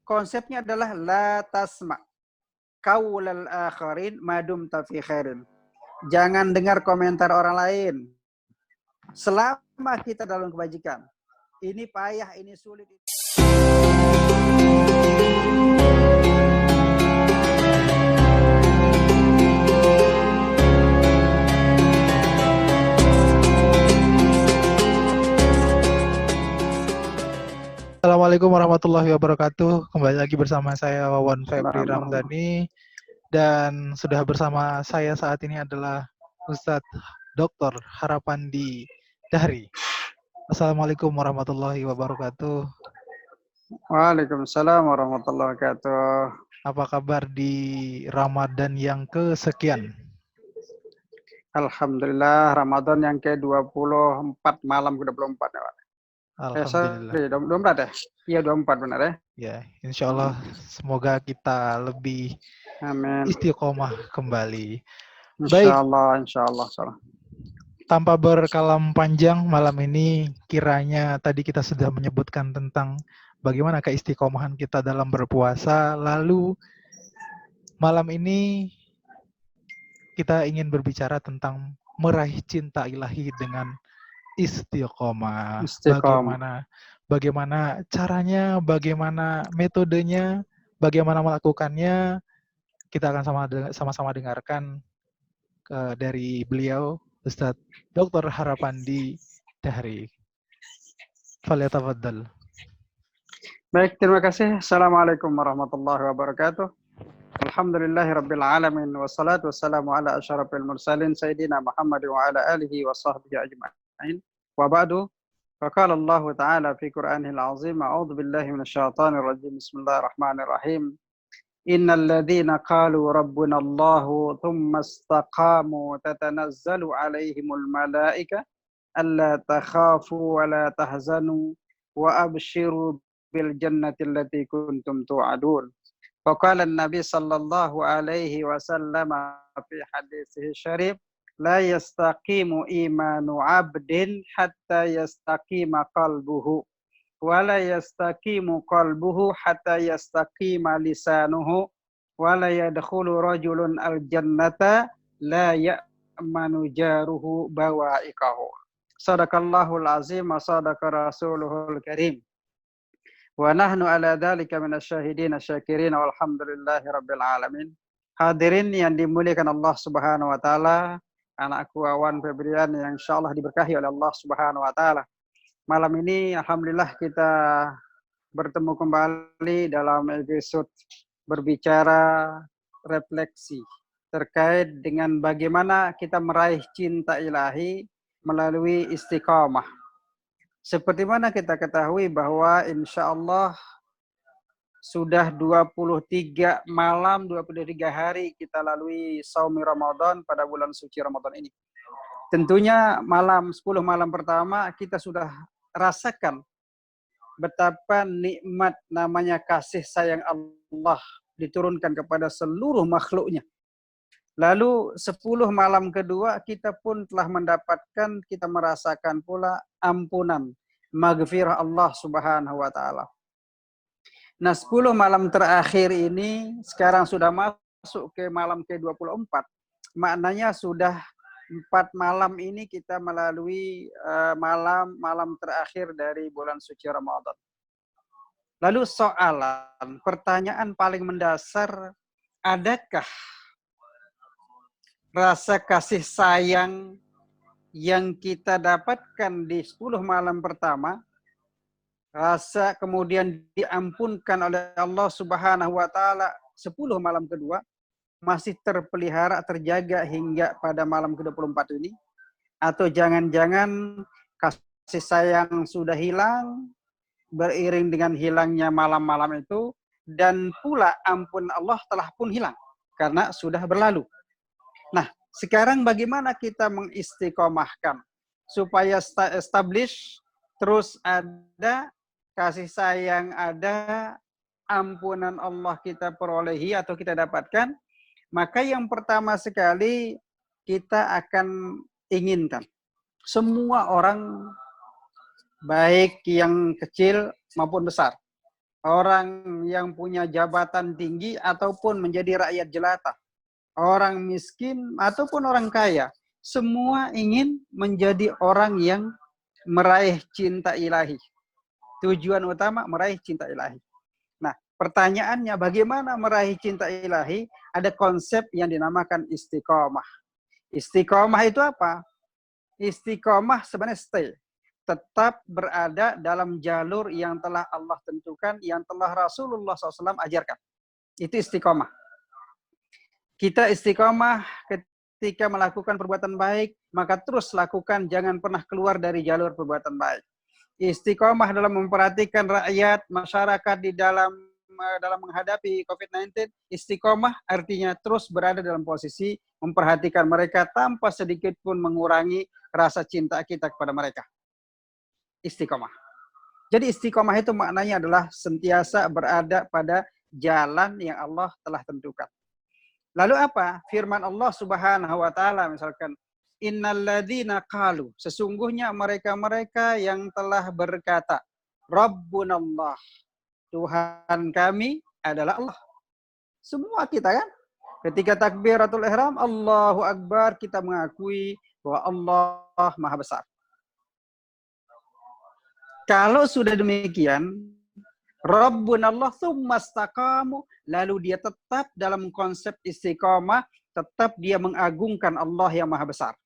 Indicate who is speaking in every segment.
Speaker 1: konsepnya adalah la tasma' qaulal akharin madumta fi khairin. Jangan dengar komentar orang lain selama kita dalam kebajikan. Ini payah, ini sulit.
Speaker 2: Assalamualaikum warahmatullahi wabarakatuh. Kembali lagi bersama saya Wawan Febri Ramdhani, dan sudah bersama saya saat ini adalah Ustadz Dr. Harapandi Dahri. Assalamualaikum warahmatullahi wabarakatuh.
Speaker 1: Waalaikumsalam warahmatullahi wabarakatuh.
Speaker 2: Apa kabar di Ramadan yang kesekian?
Speaker 1: Alhamdulillah, Ramadan yang ke-24, malam ke-24 ya, Pak.
Speaker 2: Alhamdulillah.
Speaker 1: 24 ya? Iya, 24 benar ya?
Speaker 2: Ya, insya Allah semoga kita lebih istiqomah kembali.
Speaker 1: Insya Allah.
Speaker 2: Tanpa berkalam panjang, malam ini kiranya tadi kita sudah menyebutkan tentang bagaimana keistiqomahan kita dalam berpuasa. Lalu malam ini kita ingin berbicara tentang meraih cinta ilahi dengan istiqomah. Bagaimana caranya, bagaimana metodenya, bagaimana melakukannya. Kita akan sama-sama dengarkan dari beliau, Ustadz Dr. Harapandi Dahri. Falyatafaddal.
Speaker 1: Baik, terima kasih. Assalamualaikum warahmatullahi wabarakatuh. Alhamdulillahirabbil alamin wassalatu wassalamu ala asyrafil mursalin sayyidina Muhammad wa ala alihi wa sahbihi ajma'in. Wa ba'du. Faqala Allah Ta'ala fi Qur'anil azim, a'udzu billahi minasyaitonir rajim. Bismillahirrahmanirrahim. Innal ladzina qalu rabbuna Allahu tsumma istaqamu tatanazzalu 'alaihimul malaika alla takhafu wa la tahzanu wa abshiru bil jannati allati kuntum tu'adun. Faqala an-nabi sallallahu alaihi wasallam fi hadithihi syarif, la yastaqimu imanu 'abdin hatta yastaqima qalbuhu wa la yastaqimu qalbuhu hatta yastaqima lisanuhu wa la yadkhulu rajulun al-jannata la ya'manu jaruhu bawa'iqahu. Sadaqallahul azim wa sadaqa rasuluhul karim. Wa nahnu ala dzalika minasyahidin asyakirin walhamdulillahi rabbil alamin. Hadirin yang dimuliakan Allah Subhanahu wa taala, anakku Wawan Febrian yang insyaallah diberkahi oleh Allah Subhanahu wa taala. Malam ini alhamdulillah kita bertemu kembali dalam episode berbicara refleksi terkait dengan bagaimana kita meraih cinta ilahi melalui istiqamah. Seperti mana kita ketahui bahwa insya Allah sudah 23 malam, 23 hari kita lalui saumi Ramadan pada bulan suci Ramadan ini. Tentunya 10 malam pertama kita sudah rasakan betapa nikmat namanya kasih sayang Allah diturunkan kepada seluruh makhluknya. Lalu 10 malam kedua kita pun telah mendapatkan, kita merasakan pula ampunan, maghfirah Allah Subhanahu wa taala. Nah, 10 malam terakhir ini sekarang sudah masuk ke malam ke-24. Maknanya sudah 4 malam ini kita melalui malam terakhir dari bulan suci Ramadan. Lalu pertanyaan paling mendasar, adakah rasa kasih sayang yang kita dapatkan di 10 malam pertama, rasa kemudian diampunkan oleh Allah Subhanahu wa taala 10 malam kedua, masih terpelihara, terjaga hingga pada malam ke-24 ini? Atau jangan-jangan kasih sayang sudah hilang beriring dengan hilangnya malam-malam itu, dan pula ampun Allah telah pun hilang karena sudah berlalu. Nah, sekarang bagaimana kita mengistiqomahkan supaya establish terus ada kasih sayang, ada ampunan Allah kita perolehi atau kita dapatkan? Maka yang pertama sekali kita akan inginkan semua orang, baik yang kecil maupun besar, orang yang punya jabatan tinggi ataupun menjadi rakyat jelata, orang miskin ataupun orang kaya, semua ingin menjadi orang yang meraih cinta ilahi. Tujuan utama meraih cinta ilahi. Nah, pertanyaannya bagaimana meraih cinta ilahi? Ada konsep yang dinamakan istiqomah. Istiqomah itu apa? Istiqomah sebenarnya stay. Tetap berada dalam jalur yang telah Allah tentukan, yang telah Rasulullah SAW ajarkan. Itu istiqomah. Kita istiqomah ketika melakukan perbuatan baik, maka terus lakukan, jangan pernah keluar dari jalur perbuatan baik. Istiqomah dalam memperhatikan rakyat, masyarakat di dalam menghadapi COVID-19, istiqomah artinya terus berada dalam posisi memperhatikan mereka tanpa sedikit pun mengurangi rasa cinta kita kepada mereka. Istiqomah. Jadi istiqomah itu maknanya adalah sentiasa berada pada jalan yang Allah telah tentukan. Lalu apa? Firman Allah Subhanahu wa taala misalkan, innalladzina qalu, sesungguhnya mereka-mereka yang telah berkata, Rabbunallah, Tuhan kami adalah Allah. Semua kita kan, ketika takbiratul ihram, Allahu Akbar, kita mengakui bahwa Allah Maha Besar. Kalau sudah demikian, Rabbunallah tsumma istaqamu, lalu dia tetap dalam konsep istiqomah, tetap dia mengagungkan Allah yang Maha Besar.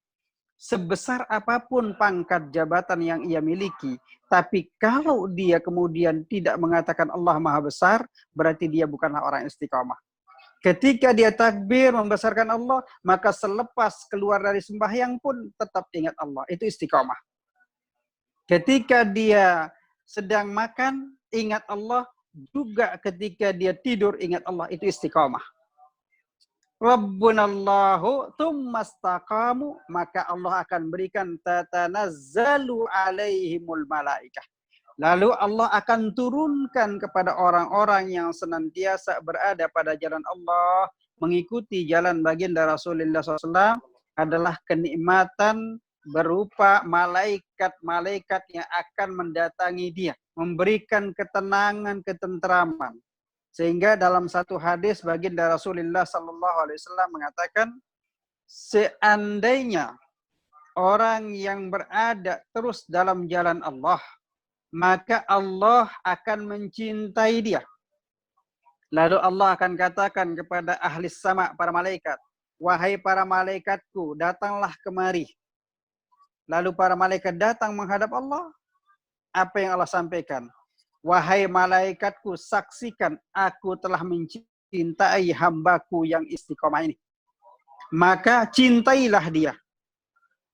Speaker 1: Sebesar apapun pangkat jabatan yang ia miliki, tapi kalau dia kemudian tidak mengatakan Allah Maha Besar, berarti dia bukanlah orang istiqomah. Ketika dia takbir membesarkan Allah, maka selepas keluar dari sembahyang pun tetap ingat Allah. Itu istiqomah. Ketika dia sedang makan, ingat Allah. Juga ketika dia tidur, ingat Allah. Itu istiqomah. Rabbunallahu tsumma istaqamu, maka Allah akan berikan tatanazzalu alaihimul malaikah. Lalu Allah akan turunkan kepada orang-orang yang senantiasa berada pada jalan Allah, mengikuti jalan baginda Rasulullah SAW, adalah kenikmatan berupa malaikat-malaikat yang akan mendatangi dia, memberikan ketenangan, ketenteraman. Sehingga dalam satu hadis baginda Rasulullah SAW mengatakan, seandainya orang yang berada terus dalam jalan Allah, maka Allah akan mencintai dia. Lalu Allah akan katakan kepada ahli sama, para malaikat, wahai para malaikatku, datanglah kemari. Lalu para malaikat datang menghadap Allah. Apa yang Allah sampaikan? Wahai malaikatku, saksikan aku telah mencintai hambaku yang istiqomah ini. Maka cintailah dia.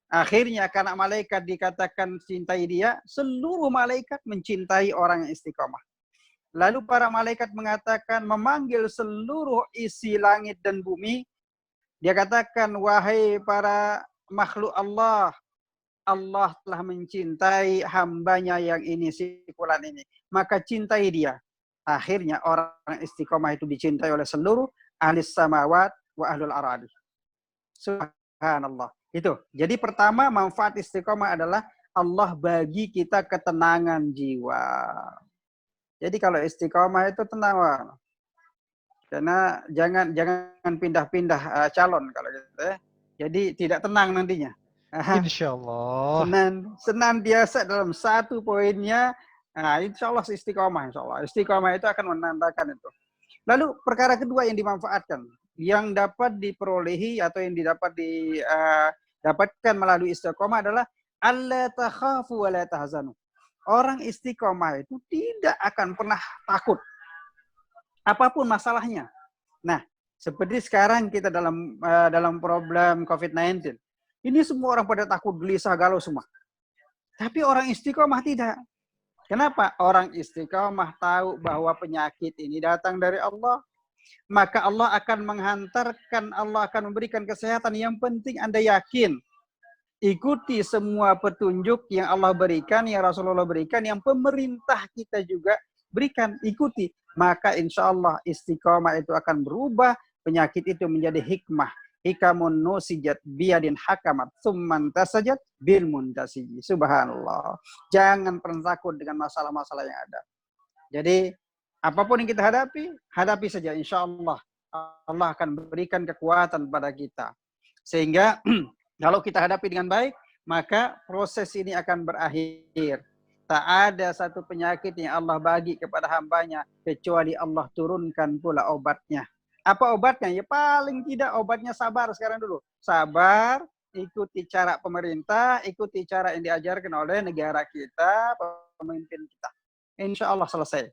Speaker 1: Akhirnya karena malaikat dikatakan cintai dia, seluruh malaikat mencintai orang yang istiqomah. Lalu para malaikat mengatakan, memanggil seluruh isi langit dan bumi. Dia katakan, wahai para makhluk Allah, Allah telah mencintai hambanya yang ini, si fulan ini. Maka cintai dia. Akhirnya orang istiqomah itu dicintai oleh seluruh ahli samawat wa ahlul aradi. Subhanallah. Itu. Jadi pertama manfaat istiqomah adalah Allah bagi kita ketenangan jiwa. Jadi kalau istiqomah itu tenang. Karena jangan pindah-pindah calon kalau gitu ya. Jadi tidak tenang nantinya.
Speaker 2: Insya Allah.
Speaker 1: Senantiasa dalam satu poinnya, nah insya Allah istiqomah, insya Allah. Istiqomah itu akan menandakan itu. Lalu perkara kedua yang dimanfaatkan, yang dapat diperolehi atau yang didapatkan melalui istiqomah adalah alla takhafu wa la tahzanu. Orang istiqomah itu tidak akan pernah takut. Apapun masalahnya. Nah, seperti sekarang kita dalam problem COVID-19. Ini semua orang pada takut, gelisah, galau semua. Tapi orang istiqomah tidak. Kenapa? Orang istiqomah tahu bahwa penyakit ini datang dari Allah. Maka Allah akan menghantarkan, Allah akan memberikan kesehatan. Yang penting Anda yakin. Ikuti semua petunjuk yang Allah berikan, yang Rasulullah berikan, yang pemerintah kita juga berikan. Ikuti. Maka insya Allah istiqomah itu akan berubah. Penyakit itu menjadi hikmah. Hikamun nusijat biyadin hakamat summan tasajat bil muntasiji. Subhanallah. Jangan pernah takut dengan masalah-masalah yang ada. Jadi Apapun yang kita hadapi, hadapi saja. Insya Allah, Allah akan berikan kekuatan pada kita. Sehingga kalau kita hadapi dengan baik, maka proses ini akan berakhir. Tak ada satu penyakit yang Allah bagi kepada hambanya, kecuali Allah turunkan pula obatnya. Apa obatnya? Ya paling tidak obatnya sabar sekarang dulu. Sabar, ikuti cara pemerintah, ikuti cara yang diajarkan oleh negara kita, pemimpin kita. Insya Allah selesai.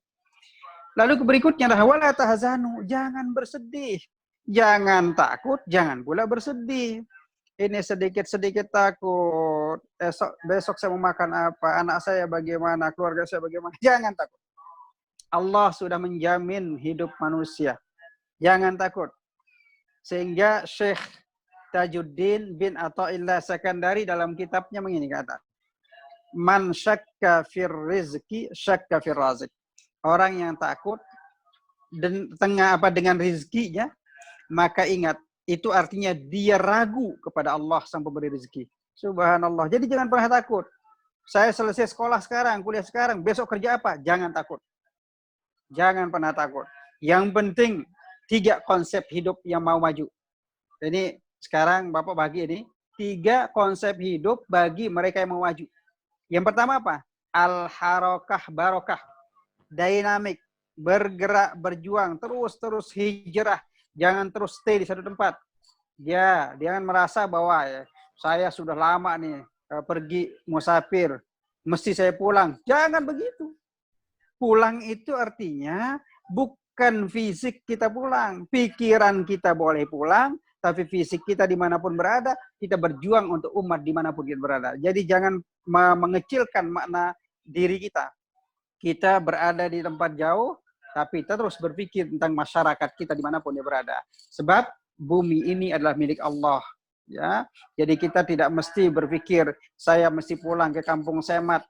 Speaker 1: Lalu berikutnya adalah wala tahzanu, jangan bersedih. Jangan takut, jangan pula bersedih. Ini sedikit-sedikit takut. Besok saya mau makan apa? Anak saya bagaimana? Keluarga saya bagaimana? Jangan takut. Allah sudah menjamin hidup manusia. Jangan takut. Sehingga Syekh Tajuddin bin Athaillah Sakandari dalam kitabnya begini kata. Man syakka fir rizki syakka fir razik. Orang yang takut dengan rizkinya, maka ingat, itu artinya dia ragu kepada Allah sang pemberi rezeki. Subhanallah. Jadi jangan pernah takut. Saya selesai sekolah sekarang, kuliah sekarang, besok kerja apa? Jangan takut. Jangan pernah takut. Yang penting 3 konsep hidup yang mau maju. Ini sekarang Bapak bagi ini 3 konsep hidup bagi mereka yang mau maju. Yang pertama apa? Al-harokah barokah. Dynamic, bergerak, berjuang, terus hijrah. Jangan terus stay di satu tempat. Ya, jangan merasa bahwa ya, saya sudah lama nih pergi musafir, mesti saya pulang. Jangan begitu. Pulang itu artinya bukan fisik kita pulang. Pikiran kita boleh pulang, tapi fisik kita dimanapun berada, kita berjuang untuk umat dimanapun kita berada. Jadi jangan mengecilkan makna diri kita. Kita berada di tempat jauh, tapi kita terus berpikir tentang masyarakat kita dimanapun dia berada. Sebab bumi ini adalah milik Allah. Ya, jadi kita tidak mesti berpikir saya mesti pulang ke kampung Semat.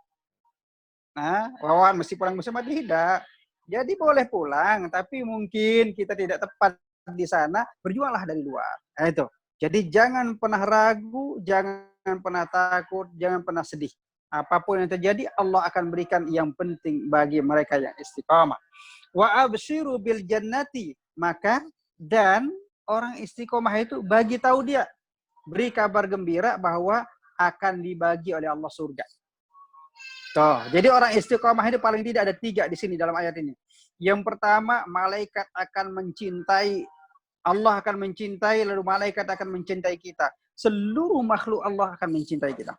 Speaker 1: Nah, Wawan mesti pulang ke Semat, tidak. Jadi boleh pulang, tapi mungkin kita tidak tepat di sana, berjuanglah dari luar. Nah, itu. Jadi jangan pernah ragu, jangan pernah takut, jangan pernah sedih. Apapun yang terjadi, Allah akan berikan yang penting bagi mereka yang istiqamah. Wa absyiru bil jannati, maka dan orang istiqomah itu bagi tahu dia, beri kabar gembira bahwa akan dibagi oleh Allah surga. Tuh, jadi orang istiqomah itu paling tidak ada 3 di sini dalam ayat ini. Yang pertama, malaikat akan mencintai, Allah akan mencintai, lalu malaikat akan mencintai kita. Seluruh makhluk Allah akan mencintai kita.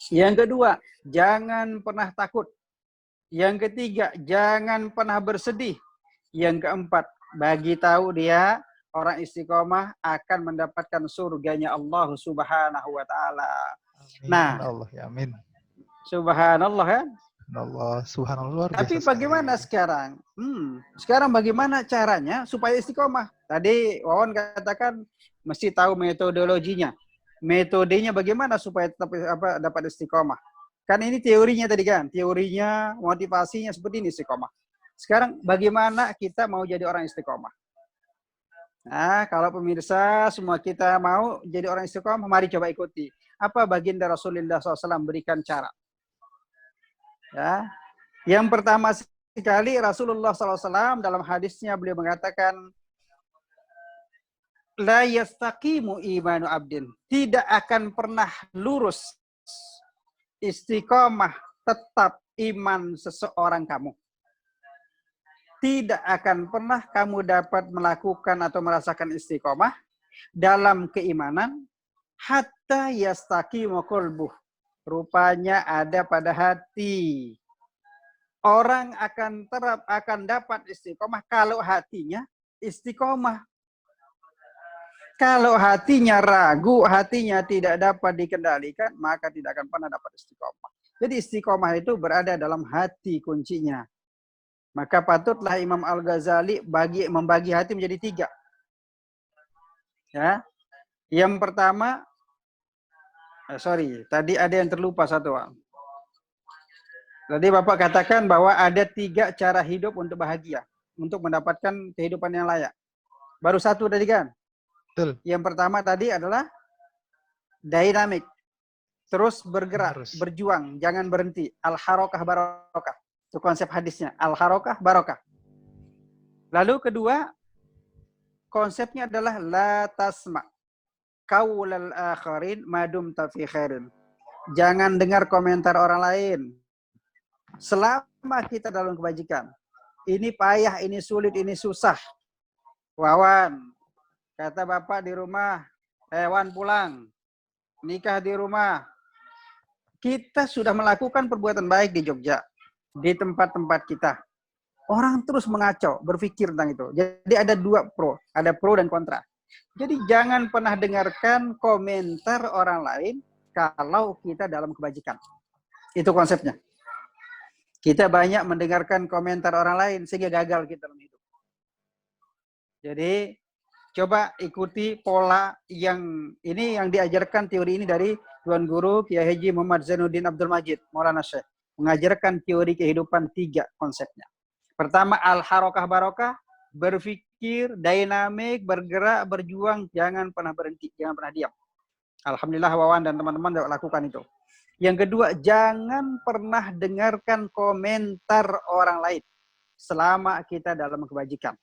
Speaker 1: Yang kedua, jangan pernah takut. Yang ketiga, jangan pernah bersedih. Yang keempat, bagi tahu dia orang istiqomah akan mendapatkan surganya Allah Subhanahu wa taala. Nah,
Speaker 2: Allah ya amin.
Speaker 1: Subhanallah kan?
Speaker 2: Allah, subhanallah, luar biasa.
Speaker 1: Tapi bagaimana sekarang? Sekarang bagaimana caranya supaya istiqomah? Tadi Wawan katakan mesti tahu metodologinya. Metodenya bagaimana supaya tetap dapat istiqomah? Kan ini teorinya tadi kan, teorinya, motivasinya seperti ini istiqomah. Sekarang bagaimana kita mau jadi orang istiqomah? Nah, kalau pemirsa semua kita mau jadi orang istiqomah, mari coba ikuti. Apa baginda Rasulullah SAW berikan cara? Ya, yang pertama sekali Rasulullah SAW dalam hadisnya beliau mengatakan, la yastaqimu imanu abdin, tidak akan pernah lurus istiqomah tetap iman seseorang kamu. Tidak akan pernah kamu dapat melakukan atau merasakan istiqomah dalam keimanan hatta yastaqimu qalbuh, rupanya ada pada hati. Orang akan dapat istiqomah kalau hatinya istiqomah. Kalau hatinya ragu, hatinya tidak dapat dikendalikan, maka tidak akan pernah dapat istiqomah. Jadi istiqomah itu berada dalam hati kuncinya. Maka patutlah Imam Al-Ghazali membagi hati menjadi 3. Ya. Yang pertama, tadi ada yang terlupa satu. Tadi Bapak katakan bahwa ada 3 cara hidup untuk bahagia, untuk mendapatkan kehidupan yang layak. Baru 1 tadi kan?
Speaker 2: Betul.
Speaker 1: Yang pertama tadi adalah dynamic. Terus bergerak, berjuang, jangan berhenti. Al-harokah barokah. Itu konsep hadisnya. Al-harokah barokah. Lalu kedua, konsepnya adalah la tasma' qaulal akharin madum fi khairin. Jangan dengar komentar orang lain selama kita dalam kebajikan. Ini payah, ini sulit, ini susah. Wawan, kata bapak di rumah, Wan pulang, nikah di rumah. Kita sudah melakukan perbuatan baik di Jogja, di tempat-tempat kita. Orang terus mengacau, berpikir tentang itu. Jadi ada dua pro, ada pro dan kontra. Jadi jangan pernah dengarkan komentar orang lain kalau kita dalam kebajikan. Itu konsepnya. Kita banyak mendengarkan komentar orang lain sehingga gagal kita dalam hidup. Jadi coba ikuti pola yang diajarkan teori ini dari Tuan Guru Kiai Haji Muhammad Zainuddin Abdul Majid Maulana Syekh, mengajarkan teori kehidupan 3 konsepnya. Pertama, al-harokah barokah, berpikir, dinamik, bergerak, berjuang, jangan pernah berhenti, jangan pernah diam. Alhamdulillah Wawan dan teman-teman lakukan itu. Yang kedua, jangan pernah dengarkan komentar orang lain selama kita dalam kebajikan.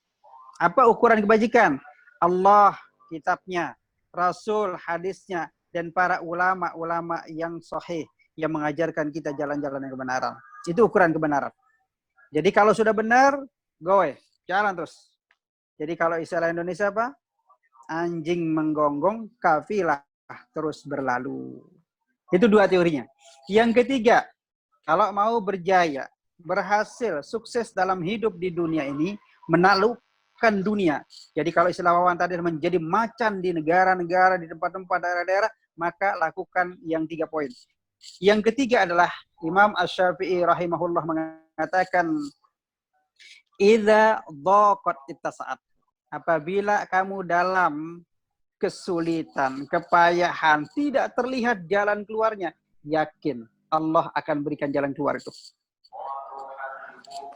Speaker 1: Apa ukuran kebajikan? Allah, kitabnya, Rasul, hadisnya, dan para ulama-ulama yang sahih yang mengajarkan kita jalan-jalan yang kebenaran. Itu ukuran kebenaran. Jadi kalau sudah benar, go away, jalan terus. Jadi kalau istilah Indonesia apa? Anjing menggonggong, kafilah terus berlalu. Itu 2 teorinya. Yang ketiga, kalau mau berjaya, berhasil, sukses dalam hidup di dunia ini, menaklukkan dunia. Jadi kalau istilah Wawan tadi menjadi macan di negara-negara, di tempat-tempat daerah-daerah, maka lakukan yang 3 poin. Yang ketiga adalah Imam Asy-Syafi'i rahimahullah mengatakan, idza dhaqat ittasa'at. Apabila kamu dalam kesulitan, kepayahan, tidak terlihat jalan keluarnya, yakin Allah akan berikan jalan keluar itu.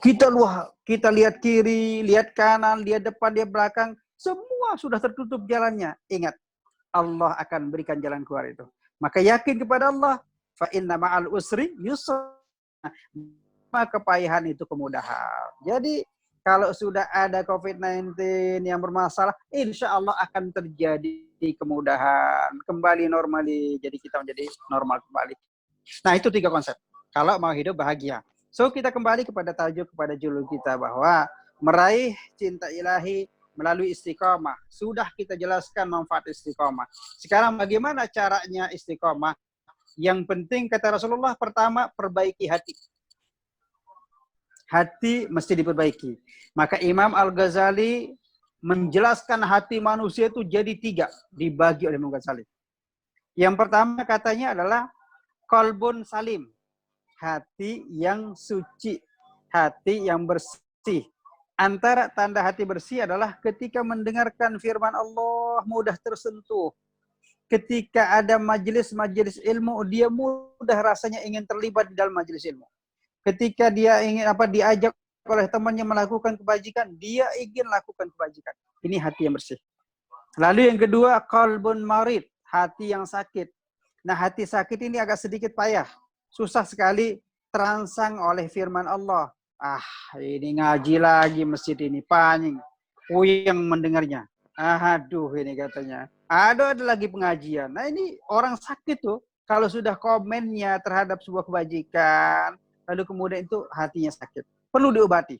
Speaker 1: Kita lihat kiri, lihat kanan, lihat depan, lihat belakang, semua sudah tertutup jalannya. Ingat, Allah akan berikan jalan keluar itu. Maka yakin kepada Allah, fa inna ma'al usri yusra. Maka kepayahan itu kemudahan. Jadi kalau sudah ada COVID-19 yang bermasalah, insya Allah akan terjadi kemudahan, kembali normali. Jadi kita menjadi normal kembali. Nah itu 3 konsep. Kalau mau hidup bahagia. So kita kembali kepada tajuk, kepada judul kita bahwa meraih cinta ilahi melalui istiqomah. Sudah kita jelaskan manfaat istiqomah. Sekarang bagaimana caranya istiqomah? Yang penting kata Rasulullah, pertama perbaiki hati. Hati mesti diperbaiki. Maka Imam Al-Ghazali menjelaskan hati manusia itu jadi 3, dibagi oleh Imam Ghazali. Yang pertama katanya adalah qalbun salim, hati yang suci, hati yang bersih. Antara tanda hati bersih adalah ketika mendengarkan firman Allah mudah tersentuh. Ketika ada majelis-majelis ilmu, dia mudah rasanya ingin terlibat di dalam majelis ilmu. Ketika dia ingin diajak oleh temannya melakukan kebajikan, dia ingin lakukan kebajikan. Ini hati yang bersih. Lalu yang kedua, qalbun marid, hati yang sakit. Nah, hati sakit ini agak sedikit payah. Susah sekali terangsang oleh firman Allah. Ini ngaji lagi masjid ini, paning. Puyeng mendengarnya. Aduh, ini katanya. Ada lagi pengajian. Nah, ini orang sakit tuh. Kalau sudah komennya terhadap sebuah kebajikan, lalu kemudian itu hatinya sakit. Perlu diobati.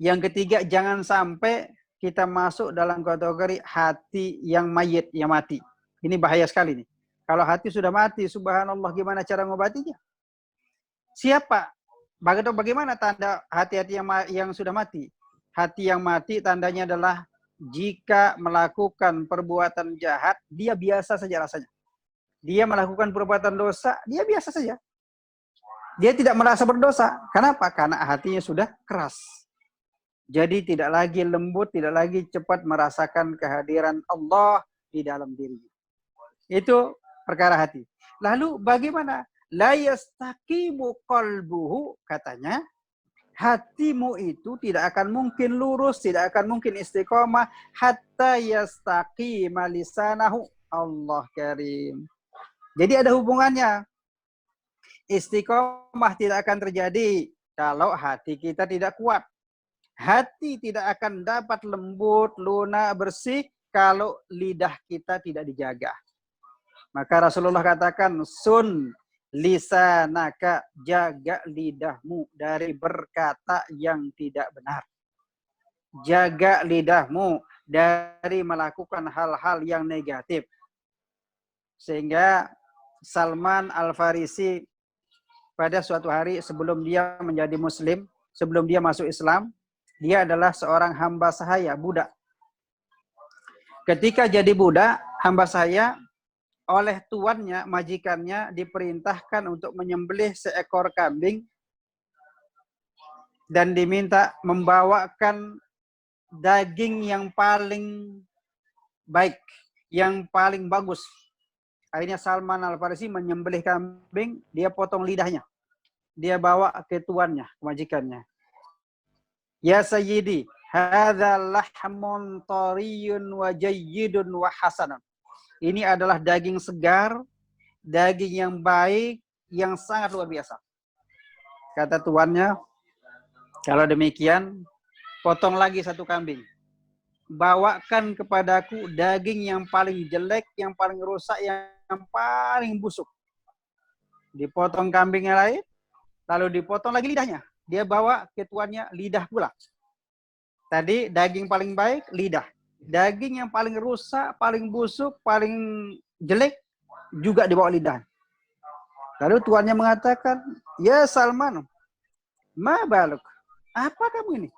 Speaker 1: Yang ketiga, jangan sampai kita masuk dalam kategori hati yang mayit, yang mati. Ini bahaya sekali nih. Kalau hati sudah mati, subhanallah, gimana cara mengobatinya? Siapa? Bagaimana tanda hati-hati yang sudah mati? Hati yang mati tandanya adalah jika melakukan perbuatan jahat, dia biasa saja rasanya. Dia melakukan perbuatan dosa, dia biasa saja. Dia tidak merasa berdosa. Kenapa? Karena hatinya sudah keras. Jadi tidak lagi lembut, tidak lagi cepat merasakan kehadiran Allah di dalam dirinya. Itu perkara hati. Lalu bagaimana? La yastaqimu qalbuhu, katanya, hatimu itu tidak akan mungkin lurus, tidak akan mungkin istiqomah hatta yastaqima lisanahu. Allah karim. Jadi ada hubungannya. Istiqomah tidak akan terjadi kalau hati kita tidak kuat. Hati tidak akan dapat lembut, lunak, bersih kalau lidah kita tidak dijaga. Maka Rasulullah katakan, sun lisanaka, jaga lidahmu dari berkata yang tidak benar. Jaga lidahmu dari melakukan hal-hal yang negatif. Sehingga Salman Al-Farisi pada suatu hari sebelum dia menjadi muslim, sebelum dia masuk Islam, dia adalah seorang hamba sahaya, budak. Ketika jadi budak, hamba sahaya, oleh tuannya, majikannya diperintahkan untuk menyembelih seekor kambing dan diminta membawakan daging yang paling baik, yang paling bagus. Akhirnya Salman Al-Farisi menyembelih kambing, dia potong lidahnya. Dia bawa ke tuannya, majikannya. Ya Sayyidi, hadza lahmun tariyun wa jayyidun wa hasanun. Ini adalah daging segar, daging yang baik, yang sangat luar biasa. Kata tuannya, kalau demikian, potong lagi satu kambing. Bawakan kepadaku daging yang paling jelek, yang paling rusak, yang paling busuk. Dipotong kambingnya lain, lalu dipotong lagi lidahnya. Dia bawa ke tuannya lidah pula. Tadi daging paling baik, lidah. Daging yang paling rusak, paling busuk, paling jelek, juga dibawa lidah. Lalu tuannya mengatakan, ya Salman, ma baluk, apa kamu ini?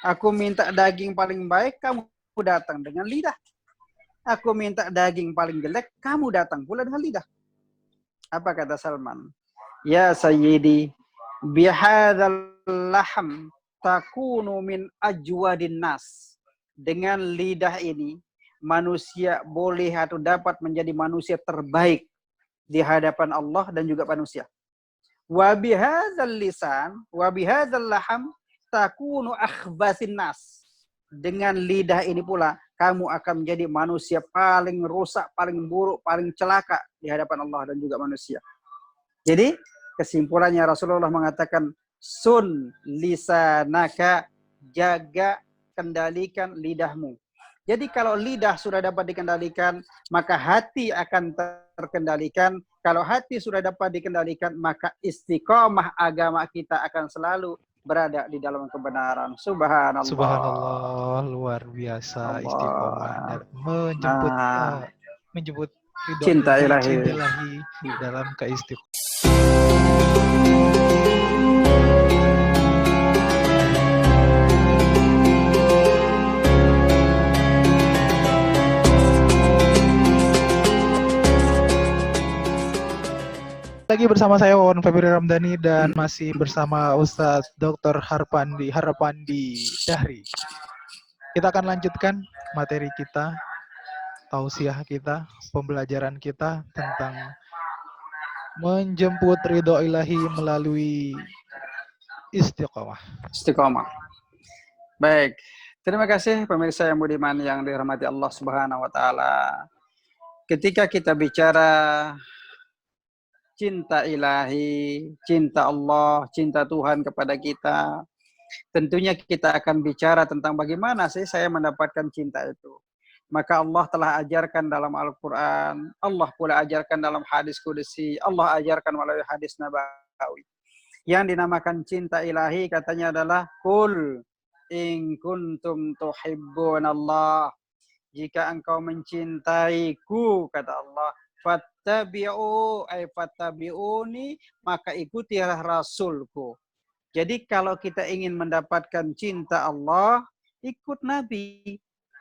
Speaker 1: Aku minta daging paling baik, kamu datang dengan lidah. Aku minta daging paling jelek, kamu datang pula dengan lidah. Apa kata Salman? Ya Sayyidi, bihadzal laham takunu min ajwadin nas. Dengan lidah ini, manusia boleh atau dapat menjadi manusia terbaik di hadapan Allah dan juga manusia. Wa bihadzal lisan, wa bihadzal laham takunu akhbasin nas. Dengan lidah ini pula, kamu akan menjadi manusia paling rusak, paling buruk, paling celaka di hadapan Allah dan juga manusia. Jadi, kesimpulannya Rasulullah mengatakan, sun lisanaka, jaga, kendalikan lidahmu. Jadi kalau lidah sudah dapat dikendalikan, maka hati akan terkendalikan. Kalau hati sudah dapat dikendalikan, maka istiqomah agama kita akan selalu berada di dalam kebenaran. Subhanallah.
Speaker 2: Subhanallah, luar biasa istiqomah dan menjemput ridho
Speaker 1: cinta ilahi
Speaker 2: dalam keistiqomah. Lagi bersama saya Wawan Febri Ramdhani dan masih bersama Ustadz Dr. Harpandi Dahri. Kita akan lanjutkan materi kita, tausiah kita, pembelajaran kita tentang menjemput ridho ilahi melalui istiqomah.
Speaker 1: Istiqomah. Baik, terima kasih pemirsa yang budiman yang dirahmati Allah Subhanahu wa taala. Ketika kita bicara cinta ilahi, cinta Allah, cinta Tuhan kepada kita, tentunya kita akan bicara tentang bagaimana sih saya mendapatkan cinta itu. Maka Allah telah ajarkan dalam Al-Quran, Allah pula ajarkan dalam hadis qudsi, Allah ajarkan melalui hadis nabawi. Yang dinamakan cinta ilahi katanya adalah Qul in kuntum tuhibbunallah. Jika engkau mencintaiku, kata Allah, fattabi'uni, maka ikutilah Rasulku. Jadi kalau kita ingin mendapatkan cinta Allah, ikut Nabi.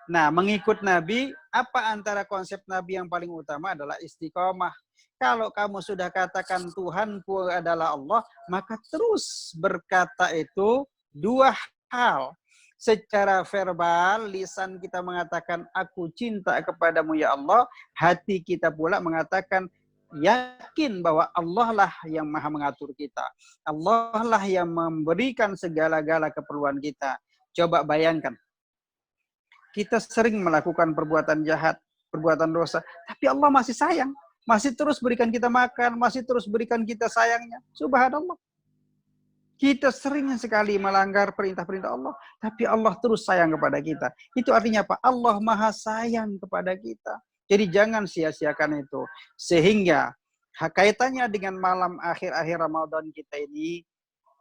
Speaker 1: Nah, mengikut Nabi, apa antara konsep Nabi yang paling utama adalah istiqomah. Kalau kamu sudah katakan Tuhanku adalah Allah, maka terus berkata itu dua hal. Secara verbal, lisan kita mengatakan aku cinta kepadamu ya Allah, hati kita pula mengatakan yakin bahwa Allah lah yang maha mengatur kita. Allah lah yang memberikan segala-gala keperluan kita. Coba bayangkan, kita sering melakukan perbuatan jahat, perbuatan dosa, tapi Allah masih sayang, masih terus berikan kita makan, masih terus berikan kita sayangnya. Subhanallah. Kita sering sekali melanggar perintah-perintah Allah, tapi Allah terus sayang kepada kita. Itu artinya apa? Allah Maha sayang kepada kita. Jadi jangan sia-siakan itu. Sehingga kaitannya dengan malam akhir-akhir Ramadan kita ini,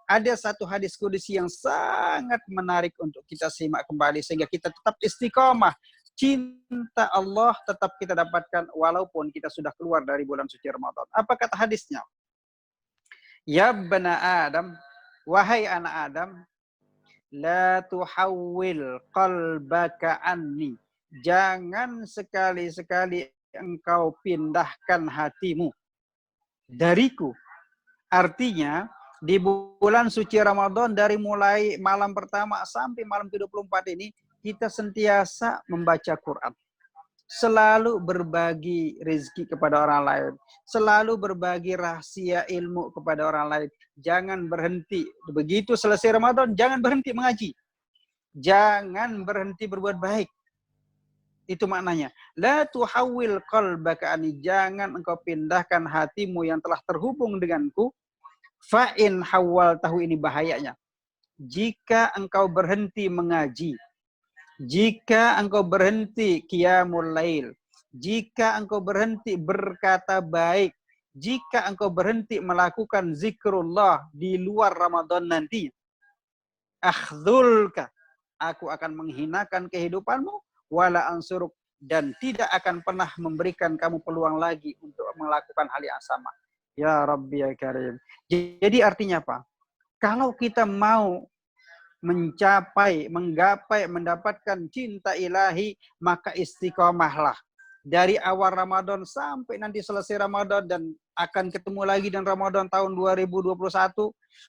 Speaker 1: ada satu hadis kudusi yang sangat menarik untuk kita simak kembali sehingga kita tetap istiqomah. Cinta Allah tetap kita dapatkan walaupun kita sudah keluar dari bulan suci Ramadan. Apa kata hadisnya? Ya bana Adam, wahai anak Adam, la tuhawwil qalbaka anni. Jangan sekali-sekali engkau pindahkan hatimu dariku. Artinya, di bulan suci Ramadan dari mulai malam pertama sampai malam ke-24 ini, kita sentiasa membaca Quran. Selalu berbagi rezeki kepada orang lain. Selalu berbagi rahasia ilmu kepada orang lain. Jangan berhenti. Begitu selesai Ramadan, jangan berhenti mengaji. Jangan berhenti berbuat baik. Itu maknanya. La tuhawwil qalbaka ani. Jangan engkau pindahkan hatimu yang telah terhubung denganku. Fa'in hawal tahu, ini bahayanya. Jika engkau berhenti mengaji, jika engkau berhenti qiyamul lail, jika engkau berhenti berkata baik, jika engkau berhenti melakukan zikrullah di luar Ramadan nanti, akhdhulka, aku akan menghinakan kehidupanmu, wala ansuruk, dan tidak akan pernah memberikan kamu peluang lagi untuk melakukan hal yang sama. Ya Rabbi ya Karim. Jadi artinya apa? Kalau kita mau menggapai, mendapatkan cinta ilahi, maka istiqomahlah. Dari awal Ramadan sampai nanti selesai Ramadan dan akan ketemu lagi dan Ramadan tahun 2021,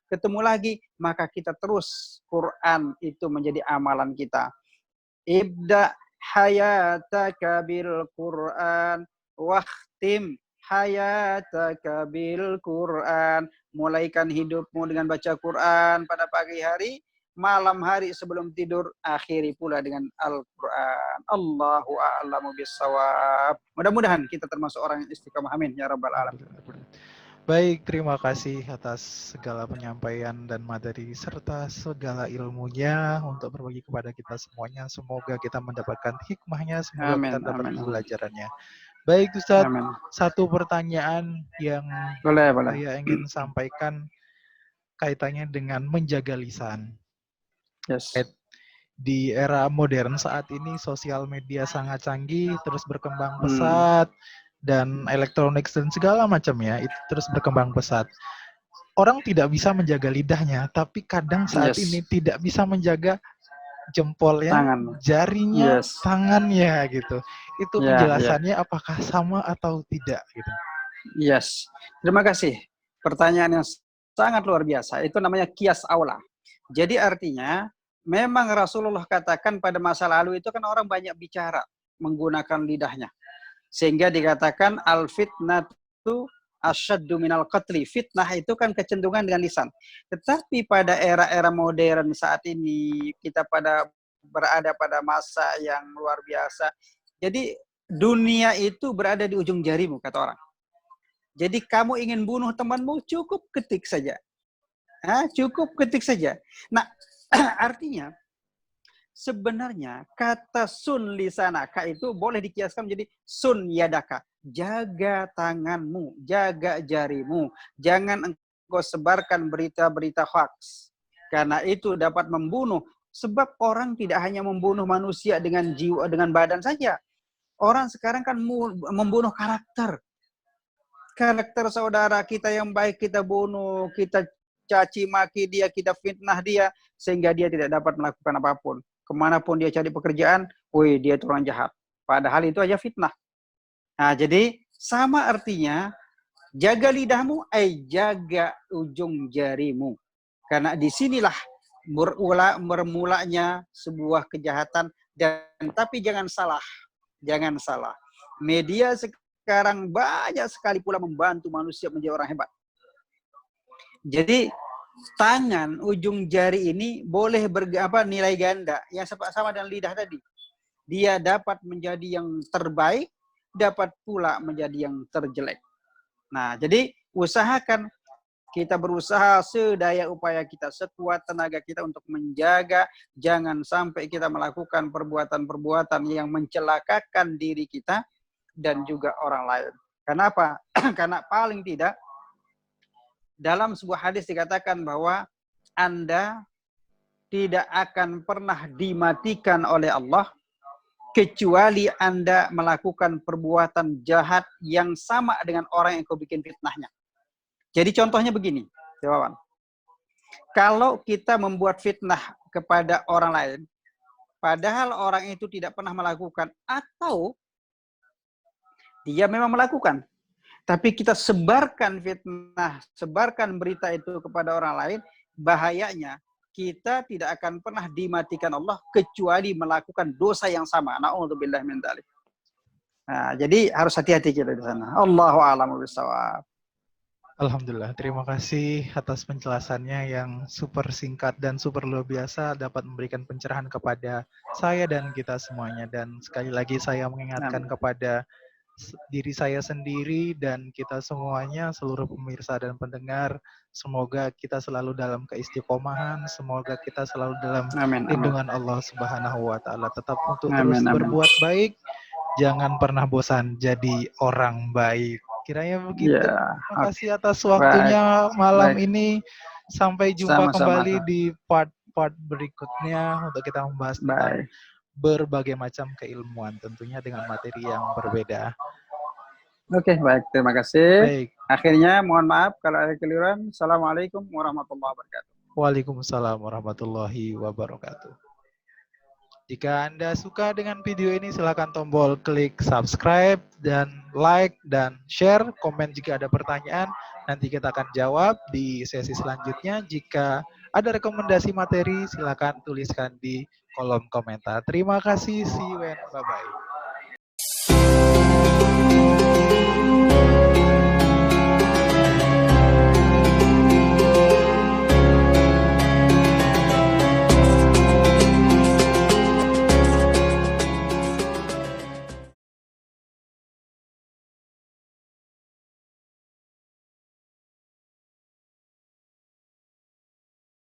Speaker 1: ketemu lagi, maka kita terus Quran itu menjadi amalan kita. Ibda hayataka bil Quran, wakhtim hayataka bil Quran. Mulaikan hidupmu dengan baca Quran pada pagi hari, malam hari sebelum tidur, akhiri pula dengan Al-Quran. Allahu a'lamu bissawab. Mudah-mudahan kita termasuk orang yang istiqamah. Amin ya rabbal alamin.
Speaker 2: Baik, terima kasih atas segala penyampaian dan materi serta segala ilmunya untuk berbagi kepada kita semuanya. Semoga kita mendapatkan hikmahnya, semoga
Speaker 1: Amin,
Speaker 2: kita mendapatkan
Speaker 1: amin.
Speaker 2: pelajarannya. Baik Ustaz,
Speaker 1: Amin.
Speaker 2: satu pertanyaan yang
Speaker 1: Boleh.
Speaker 2: saya ingin sampaikan kaitannya dengan menjaga lisan.
Speaker 1: Yes.
Speaker 2: Di era modern saat ini sosial media sangat canggih, terus berkembang pesat, dan elektronik dan segala macamnya itu terus berkembang pesat. Orang tidak bisa menjaga lidahnya, tapi kadang saat ini tidak bisa menjaga jempolnya, jarinya, tangannya gitu. Itu penjelasannya apakah sama atau tidak gitu.
Speaker 1: Yes. Terima kasih. Pertanyaan yang sangat luar biasa. Itu namanya qiyas aula. Jadi artinya memang Rasulullah katakan pada masa lalu itu kan orang banyak bicara menggunakan lidahnya. Sehingga dikatakan al-fitnatu asyaddu minal qatli. Fitnah itu kan kecenderungan dengan lisan. Tetapi pada era-era modern saat ini, kita berada pada masa yang luar biasa. Jadi dunia itu berada di ujung jarimu, kata orang. Jadi kamu ingin bunuh temanmu, cukup ketik saja. Cukup ketik saja. Nah, artinya sebenarnya kata sun lisanaka itu boleh dikiaskan menjadi sun yadaka. Jaga tanganmu, jaga jarimu. Jangan engkau sebarkan berita-berita hoax. Karena itu dapat membunuh. Sebab orang tidak hanya membunuh manusia dengan jiwa, dengan badan saja. Orang sekarang kan membunuh karakter. Karakter saudara kita yang baik kita bunuh, kita caci maki dia, kita fitnah dia, sehingga dia tidak dapat melakukan apapun. Kemanapun dia cari pekerjaan, dia itu orang jahat. Padahal itu aja fitnah. Nah, jadi sama artinya, jaga lidahmu, jaga ujung jarimu. Karena disinilah bermulanya sebuah kejahatan. Tapi jangan salah. Media sekarang banyak sekali pula membantu manusia menjadi orang hebat. Jadi tangan, ujung jari ini boleh nilai ganda. Yang sama dengan lidah tadi. Dia dapat menjadi yang terbaik, dapat pula menjadi yang terjelek. Nah, jadi usahakan Kita berusaha sedaya upaya kita, sekuat tenaga kita untuk menjaga jangan sampai kita melakukan perbuatan-perbuatan yang mencelakakan diri kita dan juga orang lain. Kenapa? Karena paling tidak dalam sebuah hadis dikatakan bahwa Anda tidak akan pernah dimatikan oleh Allah kecuali Anda melakukan perbuatan jahat yang sama dengan orang yang kau bikin fitnahnya. Jadi contohnya begini, Wawan. Kalau kita membuat fitnah kepada orang lain, padahal orang itu tidak pernah melakukan atau dia memang melakukan, tapi kita sebarkan fitnah, sebarkan berita itu kepada orang lain, bahayanya kita tidak akan pernah dimatikan Allah kecuali melakukan dosa yang sama. Na'udzubillah min dzalik. Nah, jadi harus hati-hati kita di sana. Allahu a'lamu bishawab.
Speaker 2: Alhamdulillah, terima kasih atas penjelasannya yang super singkat dan super luar biasa, dapat memberikan pencerahan kepada saya dan kita semuanya. Dan sekali lagi saya mengingatkan kepada diri saya sendiri dan kita semuanya, seluruh pemirsa dan pendengar, semoga kita selalu dalam keistiqomahan, semoga kita selalu dalam lindungan Allah Subhanahu wa Ta'ala. Tetap untuk terus berbuat baik, jangan pernah bosan jadi orang baik. Kiranya begitu. Terima kasih atas waktunya malam ini. Sampai jumpa kembali di part-part berikutnya untuk kita membahas tentang berbagai macam keilmuan, tentunya dengan materi yang berbeda.
Speaker 1: Oke, baik. Terima kasih.
Speaker 2: Baik.
Speaker 1: Akhirnya mohon maaf kalau ada keliruan. Assalamualaikum warahmatullahi wabarakatuh.
Speaker 2: Waalaikumsalam warahmatullahi wabarakatuh. Jika Anda suka dengan video ini, silakan tombol klik subscribe dan like dan share. Komen jika ada pertanyaan, nanti kita akan jawab di sesi selanjutnya. Jika ada rekomendasi materi, silakan tuliskan di kolom komentar. Terima kasih, see you and bye-bye.